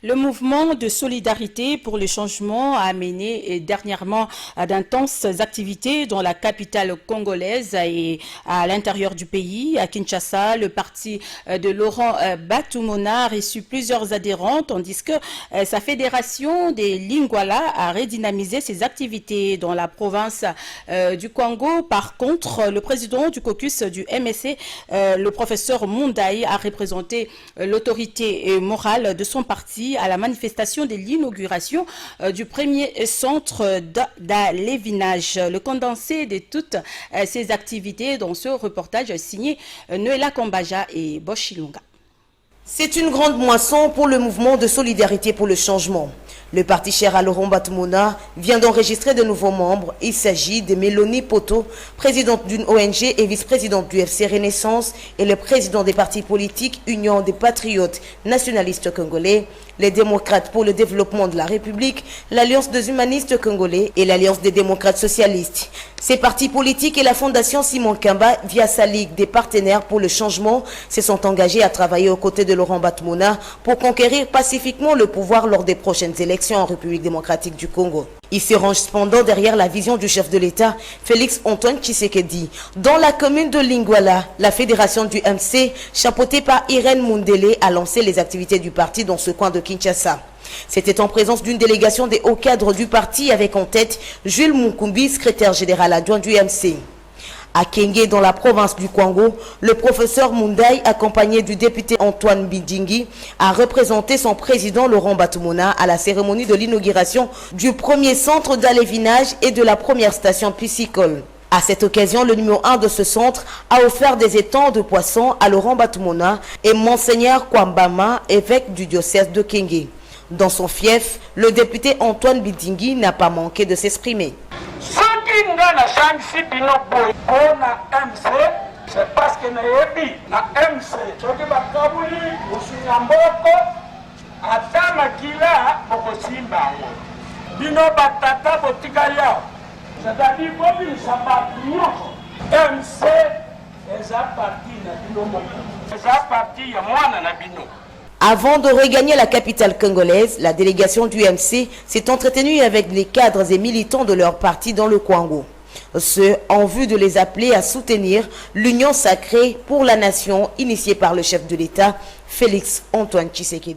Le mouvement de solidarité pour le changement a mené dernièrement d'intenses activités dans la capitale congolaise et à l'intérieur du pays. À Kinshasa, le parti de Laurent Batumona a reçu plusieurs adhérents, tandis que sa fédération des Lingwala a redynamisé ses activités dans la province du Congo. Par contre, le président du caucus du MSC, le professeur Mundaï, a représenté l'autorité morale de son parti à la manifestation de l'inauguration du premier centre d'alévinage. Le condensé de toutes ces activités dans ce reportage signé Noëlla Kombaja et Boshilunga. C'est une grande moisson pour le mouvement de solidarité pour le changement. Le parti cher à Laurent Batumona vient d'enregistrer de nouveaux membres. Il s'agit de Mélanie Poto, présidente d'une ONG et vice-présidente du FC Renaissance, et le président des partis politiques Union des patriotes nationalistes congolais, les démocrates pour le développement de la République, l'Alliance des humanistes congolais et l'Alliance des démocrates socialistes. Ces partis politiques et la Fondation Simon Kamba, via sa Ligue des partenaires pour le changement, se sont engagés à travailler aux côtés de Laurent Batumona pour conquérir pacifiquement le pouvoir lors des prochaines élections en République démocratique du Congo. Il se range cependant derrière la vision du chef de l'État, Félix Antoine Tshisekedi. Dans la commune de Lingwala, la fédération du MC, chapeautée par Irène Mundele, a lancé les activités du parti dans ce coin de Kinshasa. C'était en présence d'une délégation des hauts cadres du parti avec en tête Jules Munkumbi, secrétaire général adjoint du MC. À Kenge, dans la province du Congo, le professeur Mundaï, accompagné du député Antoine Bidjingi, a représenté son président Laurent Batumona à la cérémonie de l'inauguration du premier centre d'alévinage et de la première station piscicole. À cette occasion, le numéro 1 de ce centre a offert des étangs de poissons à Laurent Batumona et Monseigneur Kwambama, évêque du diocèse de Kenge. Dans son fief, le député Antoine Bidjingi n'a pas manqué de s'exprimer. C'est parce que na MC soki bakabuli osunya mboko ata makila bokosimba yango bino batata botikali awa c'est-à-dire bobilisa bato nyonso MC eza parti na bino moko eza parti ya mwana na bino. Avant de regagner la capitale congolaise, la délégation du MC s'est entretenue avec les cadres et militants de leur parti dans le Congo. Ce en vue de les appeler à soutenir l'Union sacrée pour la nation initiée par le chef de l'État, Félix Antoine Tshisekedi.